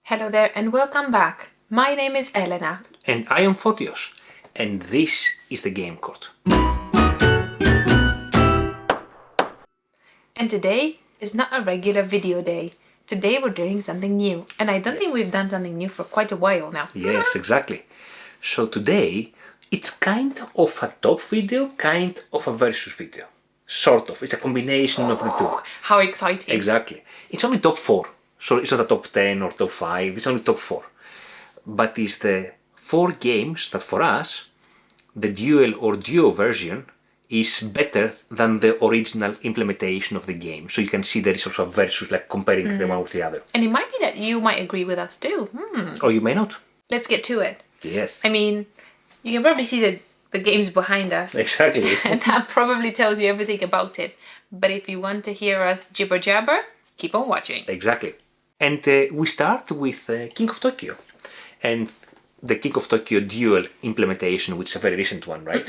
Hello there and welcome back. My name is Elena. And I am Fotios, and this is the Game Court. And today is not a regular video day. Today we're doing something new, and I don't think we've done something new for quite a while now. Yes, exactly. So today, it's kind of a top video, kind of a versus video. Sort of. It's a combination of the two. How exciting. Exactly. It's only top 4. So it's not a top 10 or top 5, it's only top 4. But it's the 4 games that for us, the duel or duo version is better than the original implementation of the game. So you can see there is also a versus, like comparing them one with the other. And it might be that you might agree with us too. Or you may not. Let's get to it. Yes. I mean, you can probably see the games behind us. Exactly. And that probably tells you everything about it. But if you want to hear us jibber jabber, keep on watching. Exactly. And we start with King of Tokyo. And the King of Tokyo duel implementation, which is a very recent one, right?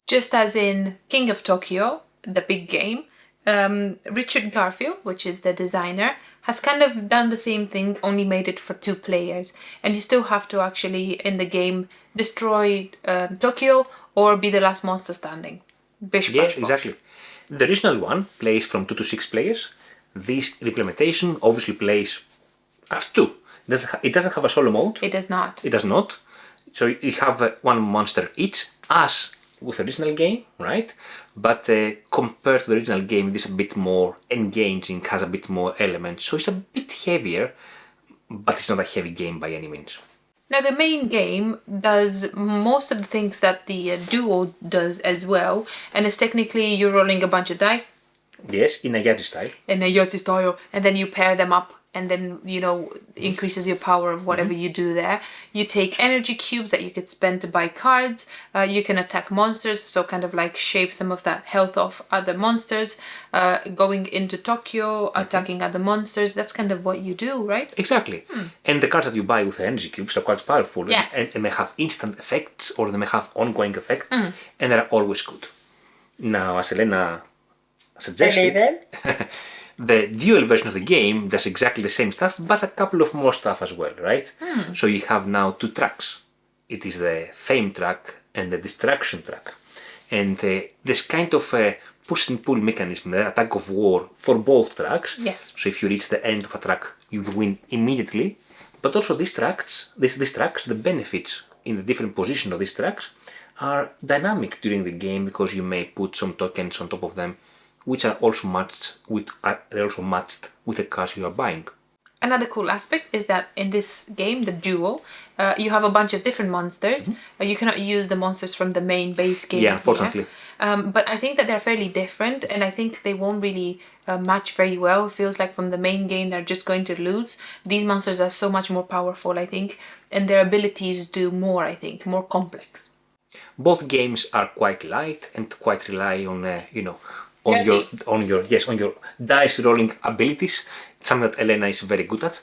Just as in King of Tokyo, the big game, Richard Garfield, which is the designer, has kind of done the same thing, only made it for 2 players. And you still have to actually, in the game, destroy Tokyo or be the last monster standing. Bish, Yeah, bash, bosh. exactly. The original one plays from 2 to 6 players. This implementation obviously plays at 2. It doesn't have a solo mode. It does not. It does not. So you have 1 monster each, as with the original game, right? But compared to the original game, it is a bit more engaging, has a bit more elements. So it's a bit heavier, but it's not a heavy game by any means. Now the main game does most of the things that the duo does as well, and it's technically you're rolling a bunch of dice Yes, in a Yahtzee style. in a Yahtzee style, and then you pair them up, and then increases your power of whatever you do there. You take energy cubes that you could spend to buy cards. You can attack monsters, so kind of like shave some of that health off other monsters. Going into Tokyo, attacking other monsters. That's kind of what you do, right? Exactly. And the cards that you buy with the energy cubes are quite powerful. Yes. And they have instant effects or they may have ongoing effects, and they're always good. Now, as Elena suggested, the dual version of the game does exactly the same stuff, but a couple of more stuff as well, right? So you have now 2 tracks. It is the fame track and the distraction track. And there's kind of a push and pull mechanism, the attack of war for both tracks. Yes. So if you reach the end of a track, you win immediately. But also these tracks, the benefits in the different position of these tracks are dynamic during the game because you may put some tokens on top of them, which are also matched with the cards you are buying. Another cool aspect is that in this game, the duo, you have a bunch of different monsters. You cannot use the monsters from the main base game. Yeah, unfortunately. But I think that they're fairly different, and I think they won't really match very well. It feels like from the main game, they're just going to lose. These monsters are so much more powerful, I think, and their abilities do more, I think, more complex. Both games are quite light and quite rely on, on your dice rolling abilities, something that Elena is very good at.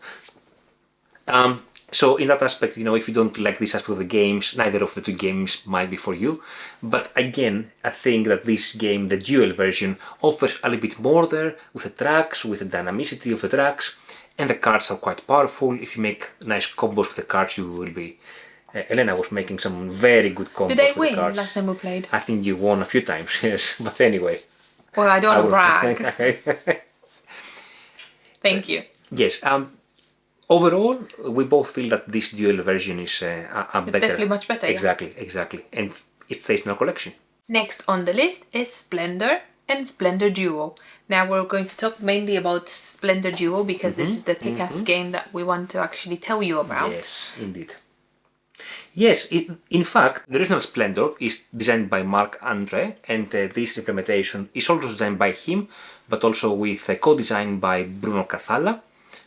So in that aspect, if you don't like this aspect of the games, neither of the 2 games might be for you. But again, I think that this game, the dual version, offers a little bit more there with the tracks, with the dynamicity of the tracks, and the cards are quite powerful. If you make nice combos with the cards, you will be. Elena was making some very good combos. Did I with win the cards. last time we played? I think you won a few times, yes. But anyway. Well, I don't want to brag. Thank you. Yes. Overall, we both feel that this dual version is better. Definitely much better. Exactly. And it stays in our collection. Next on the list is Splendor and Splendor Duel. Now we're going to talk mainly about Splendor Duel because this is the kick-ass game that we want to actually tell you about. Yes, indeed. Yes, in fact, the original Splendor is designed by Marc Andre, and this implementation is also designed by him, but also with co-design by Bruno Cathala,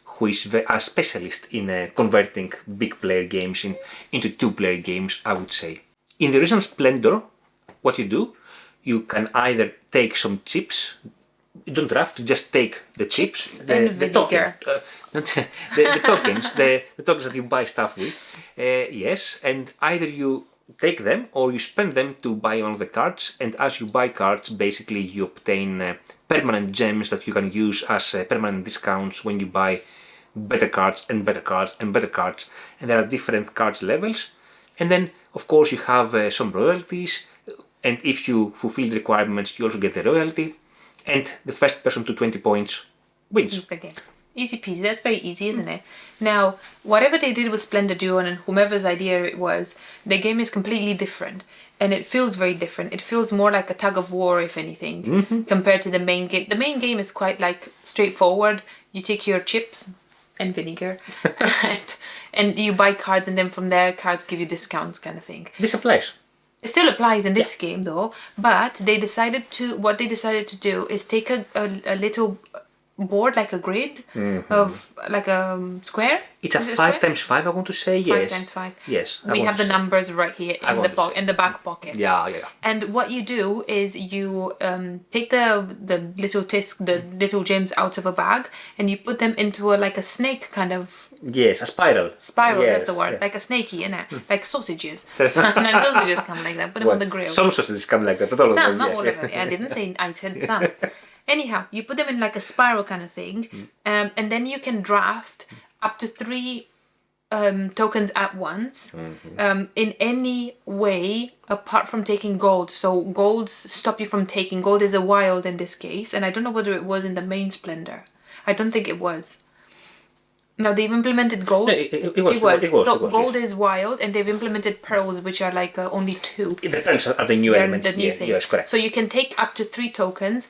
who is a specialist in converting big player games into 2-player games, I would say. In the original Splendor, what you do, you can either take some chips. You don't have to just take the chips, the tokens that you buy stuff with. Yes, and either you take them or you spend them to buy one of the cards. And as you buy cards, basically you obtain permanent gems that you can use as permanent discounts when you buy better cards and better cards and better cards, and there are different cards levels. And then, of course, you have some royalties, and if you fulfill the requirements, you also get the royalty, and the first person to 20 points wins. It's the game. Easy peasy. That's very easy, isn't it? Now, whatever they did with Splendor Duel and whomever's idea it was, the game is completely different. And it feels very different. It feels more like a tug of war, if anything, compared to the main game. The main game is quite like straightforward. You take your chips and vinegar and you buy cards, and then from there cards give you discounts kind of thing. This applies. It still applies in this game though, but what they decided to do is take a little board, like a grid of like a square. It's a 5x5, I want to say. Yes. 5x5. Yes. We have the numbers right here in the back pocket. Yeah. And what you do is you take the little the little gems out of a bag, and you put them into like a snake kind of. Yes, a spiral. Spiral, yes, that's the word. yes. Like a snakey, like sausages. Sausages come like that. Put them on the grill. Some sausages come like that, but all of them. Not yes. all of them. I didn't say. I said some. Anyhow, you put them in like a spiral kind of thing, and then you can draft up to 3 tokens at once in any way apart from taking gold. So golds stop you from taking. Gold is a wild in this case, and I don't know whether it was in the main Splendor. I don't think it was. No, they've implemented gold. No, it was. Gold is wild, and they've implemented pearls, which are like only 2. It depends on the new element. The new thing. Yes, correct. So you can take up to 3 tokens,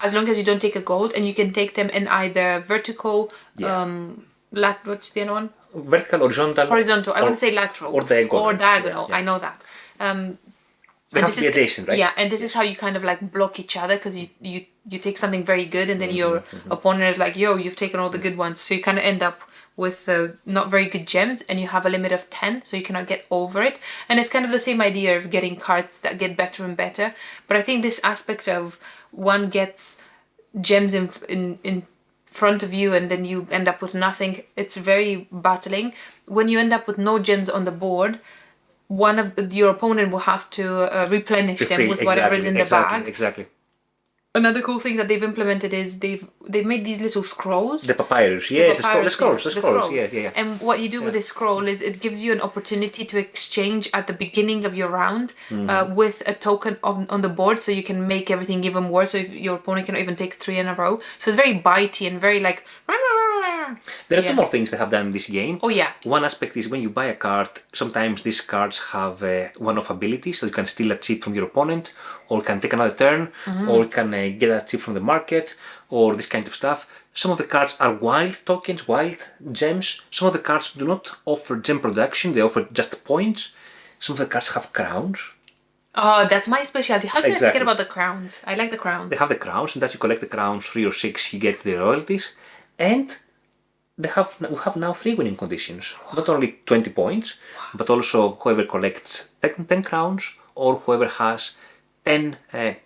as long as you don't take a gold, and you can take them in either vertical, what's the other one? Vertical, horizontal. I wouldn't say lateral. Or diagonal. Yeah. I know that. They have to be adjacent, right? Yeah, and this is how you kind of like block each other, because you take something very good, and then your opponent is like, yo, you've taken all the good ones. So you kind of end up with not very good gems, and you have a limit of 10, so you cannot get over it. And it's kind of the same idea of getting cards that get better and better. But I think this aspect of one gets gems in front of you, and then you end up with nothing, it's very battling. When you end up with no gems on the board, your opponent will have to replenish them with whatever is in the bag. Exactly. Another cool thing that they've implemented is they've made these little scrolls. The papyrus, yes, the scrolls. Yeah. And what you do with this scroll is it gives you an opportunity to exchange at the beginning of your round with a token on the board, so you can make everything even worse. So if your opponent cannot even take 3 in a row. So it's very bitey and very like. There are 2 more things they have done in this game. Oh yeah. One aspect is when you buy a card, sometimes these cards have one-off abilities, so you can steal a chip from your opponent, or can take another turn, or can get a chip from the market, or this kind of stuff. Some of the cards are wild tokens, wild gems. Some of the cards do not offer gem production, they offer just points. Some of the cards have crowns. Oh, that's my specialty. How can I forget about the crowns? I like the crowns. They have the crowns, and as you collect the crowns, 3 or 6, you get the royalties. And we have now 3 winning conditions. Not only 20 points, but also whoever collects 10 crowns, or whoever has 10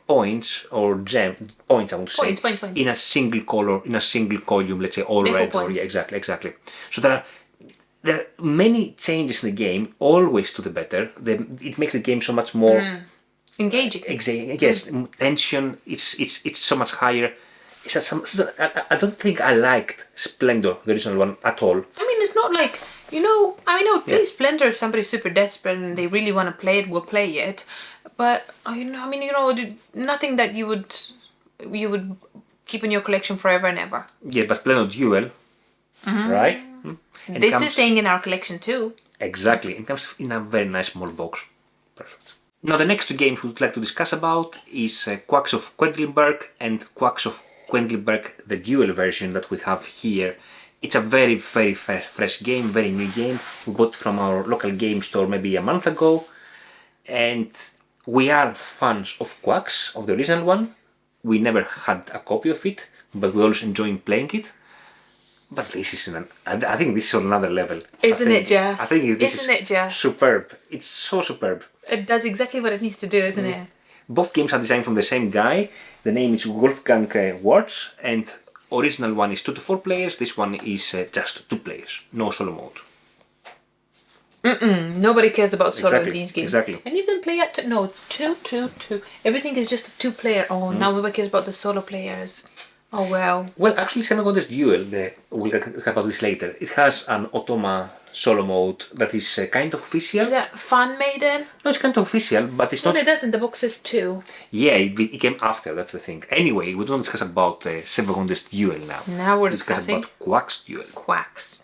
points or points, I would say, points. in a single color, in a single column, let's say all red. Or, yeah, exactly. So there are many changes in the game, always to the better. It makes the game so much more engaging. Yes, tension. It's so much higher. I don't think I liked Splendor, the original one, at all. I mean, it's not like, I would play Splendor if somebody's super desperate and they really want to play it, will play it. But, nothing that you would keep in your collection forever and ever. Yeah, but Splendor Duel, right? This is staying in our collection too. Exactly. It comes in a very nice small box. Perfect. Now, the next 2 games we would like to discuss about is Quacks of Quedlinburg and Quacks of Quedlinburg, the duel version that we have here. It's a very, very fresh game, very new game. We bought it from our local game store maybe a month ago. And we are fans of Quacks, of the original one. We never had a copy of it, but we always enjoy playing it. But this is I think this is on another level. Isn't it just? I think this Isn't it just? Superb. It's so superb. It does exactly what it needs to do, isn't it? Both games are designed from the same guy. The name is Wolfgang Wartz, and original one is 2 to 4 players. This one is just 2 players, no solo mode. Nobody cares about solo in these games. Exactly. And even play at no, 2. Everything is just a 2-player. Oh, now nobody cares about the solo players. Oh well. Well, actually, Seven Wonders Duel, we'll talk about this later. It has an Automa solo mode that is kind of official. Is that Fan Maiden? No, it's kind of official, but it's Well, not. it does in the boxes too. Yeah, it came after, that's the thing. Anyway, we don't discuss about Seven Wonders Duel now. Now we're discuss discussing about Quacks Duel. Quacks.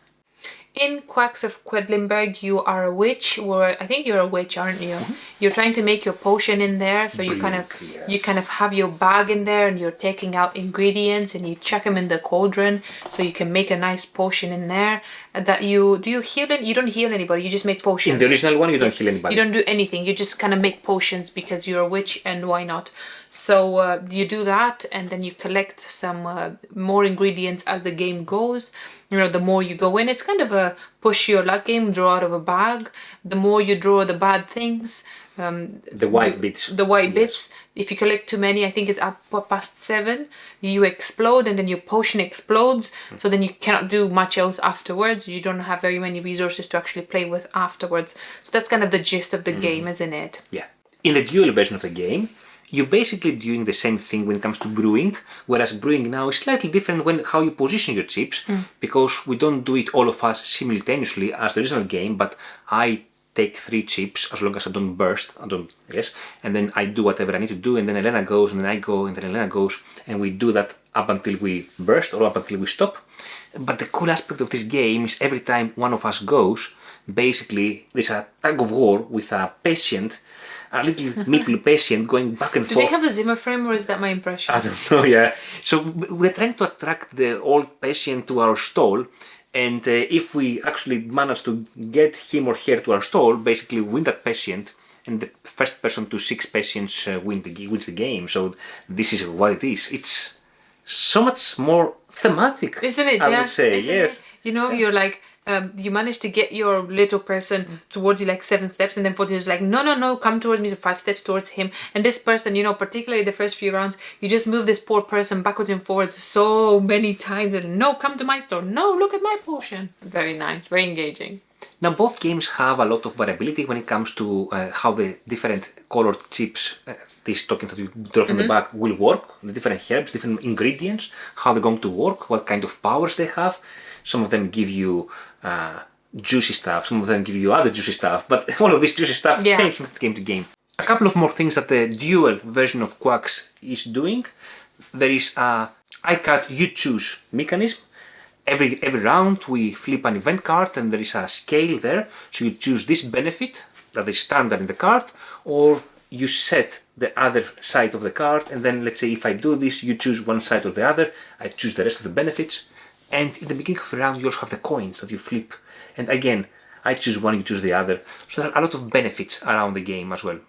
In Quacks of Quedlinburg, you are a witch, or I think you're a witch, aren't you? You're trying to make your potion in there, so you kind of have your bag in there, and you're taking out ingredients, and you chuck them in the cauldron, so you can make a nice potion in there. That you heal it? You don't heal anybody. You just make potions. In the original one, you don't heal anybody. You don't do anything. You just kind of make potions because you're a witch, and why not? So you do that, and then you collect some more ingredients as the game goes. You know, the more you go in, it's kind of a push your luck game, draw out of a bag. The more you draw the bad things, the white bits. The white bits. If you collect too many, I think it's up past 7, you explode, and then your potion explodes. So then you cannot do much else afterwards. You don't have very many resources to actually play with afterwards. So that's kind of the gist of the game, isn't it? Yeah. In the duel version of the game, you're basically doing the same thing when it comes to brewing, whereas brewing now is slightly different when how you position your chips, because we don't do it all of us simultaneously as the original game, but I take 3 chips as long as I don't burst, and then I do whatever I need to do, and then Elena goes, and then I go, and then Elena goes, and we do that up until we burst or up until we stop. But the cool aspect of this game is every time one of us goes, basically there's a tug of war with a patient, a little meeple patient going back and forth. Do they have a Zimmer frame, or is that my impression? I don't know, yeah. So we're trying to attract the old patient to our stall, and if we actually manage to get him or her to our stall, basically win that patient, and the first person to 6 patients wins the game. So this is what it is. It's so much more thematic, isn't it? I would say, isn't yes. It? You know, you're like, you manage to get your little person towards you like 7 steps, and then 40 is like, no, come towards me, so 5 steps towards him. And this person, you know, particularly the first few rounds, you just move this poor person backwards and forwards so many times, and no, come to my store, no, look at my potion. Very nice, very engaging. Now both games have a lot of variability when it comes to how the different colored chips, these tokens that you draw from the back, will work, the different herbs, different ingredients, how they're going to work, what kind of powers they have. Some of them give you juicy stuff, some of them give you other juicy stuff, but all of this juicy stuff changes from game to game. A couple of more things that the dual version of Quacks is doing. There is a I cut, you choose mechanism. Every round we flip an event card, and there is a scale there, so you choose this benefit that is standard in the card, or you set the other side of the card, and then let's say if I do this, you choose one side or the other, I choose the rest of the benefits. And in the beginning of the round you also have the coins that you flip, and again I choose one, you choose the other, so there are a lot of benefits around the game as well.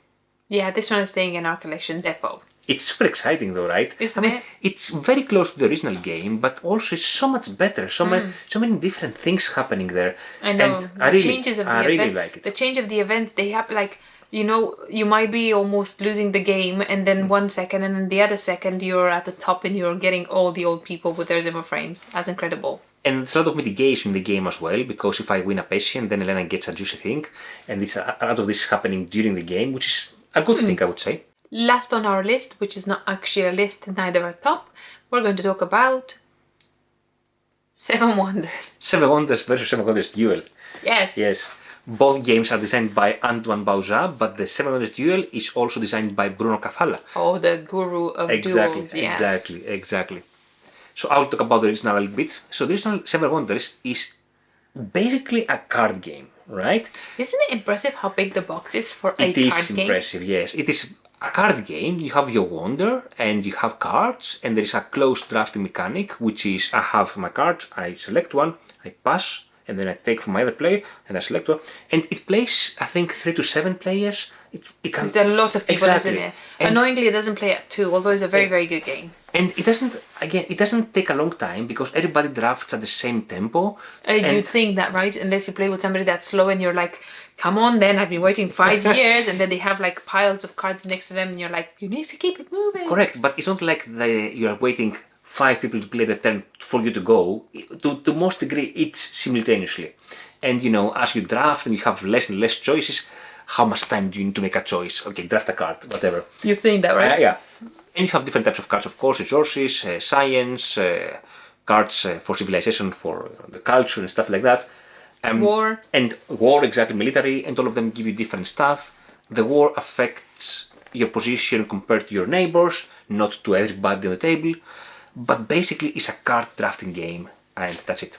Yeah, this one is staying in our collection, defo. It's super exciting though, right? Isn't it? It's very close to the original game, but also it's so much better. So many different things happening there. I know. And The changes of the event, really like it. The change of the events, they have like, you know, you might be almost losing the game, and then 1 second, and then the other second you're at the top and you're getting all the old people with their Zimmer frames. That's incredible. And there's a lot of mitigation in the game as well, because if I win a patient, then Elena gets a juicy thing, and a lot of this is happening during the game, which is a good thing, I would say. Last on our list, which is not actually a list, neither a top, we're going to talk about Seven Wonders. Seven Wonders versus Seven Wonders Duel. Yes. Yes. Both games are designed by Antoine Bauzat, but the Seven Wonders Duel is also designed by Bruno Cathala. Oh, the guru of duels, yes. Exactly. So I'll talk about the original a little bit. So the original Seven Wonders is basically a card game, right? Isn't it impressive how big the box is for a card game? It is impressive, yes. It is a card game. You have your wonder and you have cards, and there is a closed drafting mechanic, which is I have my cards, I select one, I pass, and then I take from my other player and I select one. And it plays, I think, 3 to 7 players. There's a lot of people, isn't it? Annoyingly, it doesn't play at 2, although it's a very, very good game. And it doesn't take a long time because everybody drafts at the same tempo. You'd think that, right? Unless you play with somebody that's slow and you're like, come on then, I've been waiting 5 years, and then they have like piles of cards next to them and you're like, you need to keep it moving. Correct, but it's not like you are waiting 5 people to play the turn for you to go. To most degree, it's simultaneously. And you know, as you draft and you have less and less choices, how much time do you need to make a choice? Okay, draft a card, whatever. You think that, right? Yeah. And you have different types of cards, of course, resources, science, cards for civilization, for the culture and stuff like that. War. And war, exactly, military, and all of them give you different stuff. The war affects your position compared to your neighbors, not to everybody on the table. But basically, it's a card drafting game, and that's it.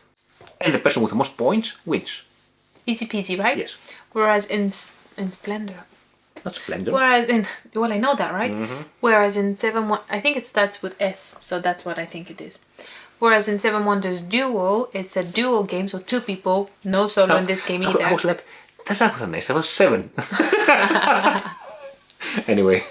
And the person with the most points wins. Easy peasy, right? Yes. Whereas in Splendor. Not Splendor. Whereas in, well, I know that, right? Whereas in 7 I think it starts with S, so that's what I think it is. Whereas in 7 Wonders Duel, it's a duo game, so 2 people, no solo in this game either. I was like, that's not with an S, I was 7. Anyway.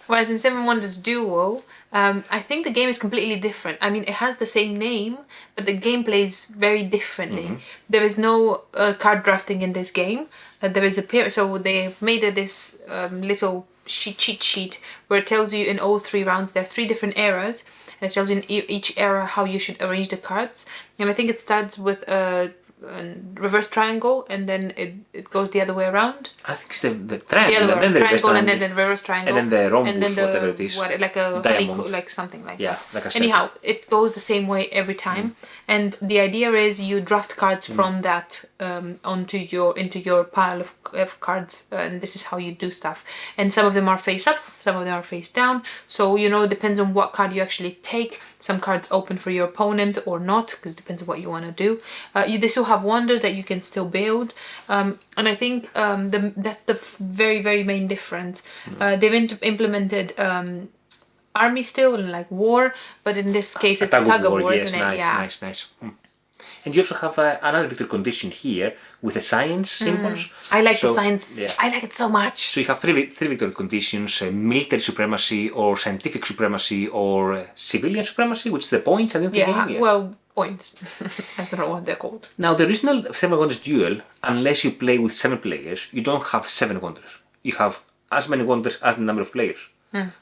Whereas in 7 Wonders Duel, I think the game is completely different. I mean, it has the same name, but the game plays very differently. There is no card drafting in this game. There is a so they've made this little cheat sheet where it tells you in all 3 rounds there are 3 different eras, and it tells you in each era how you should arrange the cards. And I think it starts with a reverse triangle, and then it goes the other way around. I think it's the triangle, The other and then the triangle, and then triangle, the reverse triangle, and then the rhombus, and then the, whatever it is. like a Diamond. like something like Yeah, that. like a Anyhow, circle. it goes the same way every time, and the idea is you draft cards from that into your pile of cards, and this is how you do stuff. And some of them are face up, some of them are face down. So it depends on what card you actually take. Some cards open for your opponent or not, because it depends on what you want to do. They still have wonders that you can still build, and I think that's the very, very main difference. They've implemented army still and like war, but in this case it's a tug of war, yes, isn't it? Nice, Yeah. nice. And you also have another victory condition here with the science symbols. I like the science. Yeah. I like it so much. So you have three victory conditions: military supremacy, or scientific supremacy, or civilian supremacy, which is the points at the end of the game. Yeah. Well, points. I don't know what they're called. Now, the original 7 Wonders Duel, unless you play with 7 players, you don't have 7 wonders. You have as many wonders as the number of players.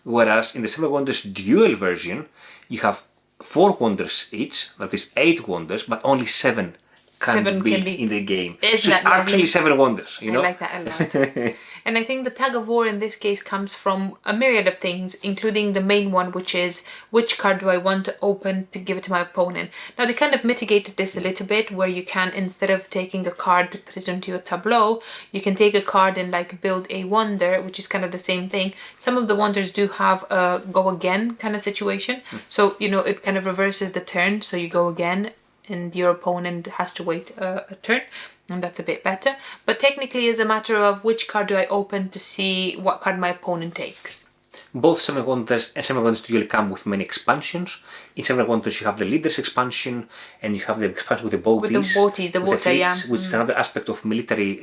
Whereas in the 7 Wonders Duel version, you have 4 wonders each, that is 8 wonders, but only 7 can be in the game. So it's actually 7 wonders, you know? I like that a lot. And I think the tug of war in this case comes from a myriad of things, including the main one, which is which card do I want to open to give it to my opponent. Now they kind of mitigated this a little bit, where you can, instead of taking a card to put it into your tableau, you can take a card and like build a wonder, which is kind of the same thing. Some of the wonders do have a go again kind of situation. So, it kind of reverses the turn, so you go again and your opponent has to wait a turn, and that's a bit better. But technically it's a matter of which card do I open to see what card my opponent takes. Both 7 Wonders and 7 Wonders Duel come with many expansions. In 7 Wonders you have the Leaders expansion, and you have the expansion with the boaties. With the boaties, the water, fleets, which is another aspect of military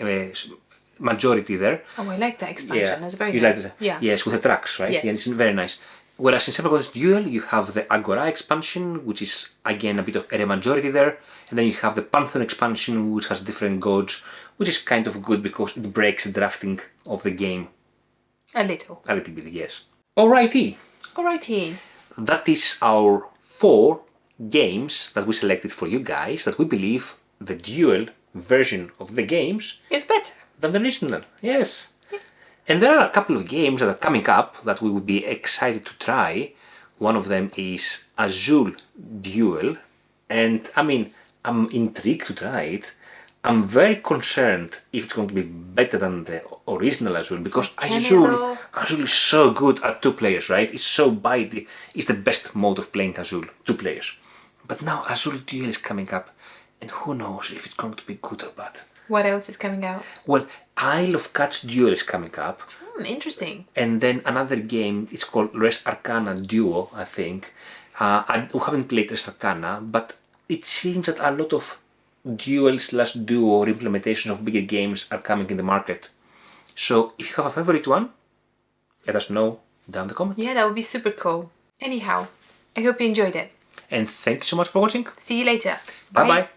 majority there. Oh, I like that expansion. Yeah. That's very you nice. Like yeah. Yes, with the tracks, right? Yes. Yeah, it's very nice. Whereas in 7 Wonders Duel, you have the Agora expansion, which is again a bit of area majority there, and then you have the Pantheon expansion, which has different gods, which is kind of good because it breaks the drafting of the game. A little. A little bit, yes. Alrighty. That is our 4 games that we selected for you guys, that we believe the duel version of the games is better than the original. Yes. And there are a couple of games that are coming up that we would be excited to try. One of them is Azul Duel, and I mean, I'm intrigued to try it. I'm very concerned if it's going to be better than the original Azul, because Azul is so good at 2 players, right? It's so bitey. It's the best mode of playing Azul, 2 players. But now Azul Duel is coming up, and who knows if it's going to be good or bad. What else is coming out? Well, Isle of Cats Duel is coming up. Interesting. And then another game, it's called Res Arcana Duo, I think. We haven't played Res Arcana, but it seems that a lot of duel/duo or implementations of bigger games are coming in the market. So if you have a favorite one, let us know down in the comments. Yeah, that would be super cool. Anyhow, I hope you enjoyed it. And thank you so much for watching. See you later. Bye bye.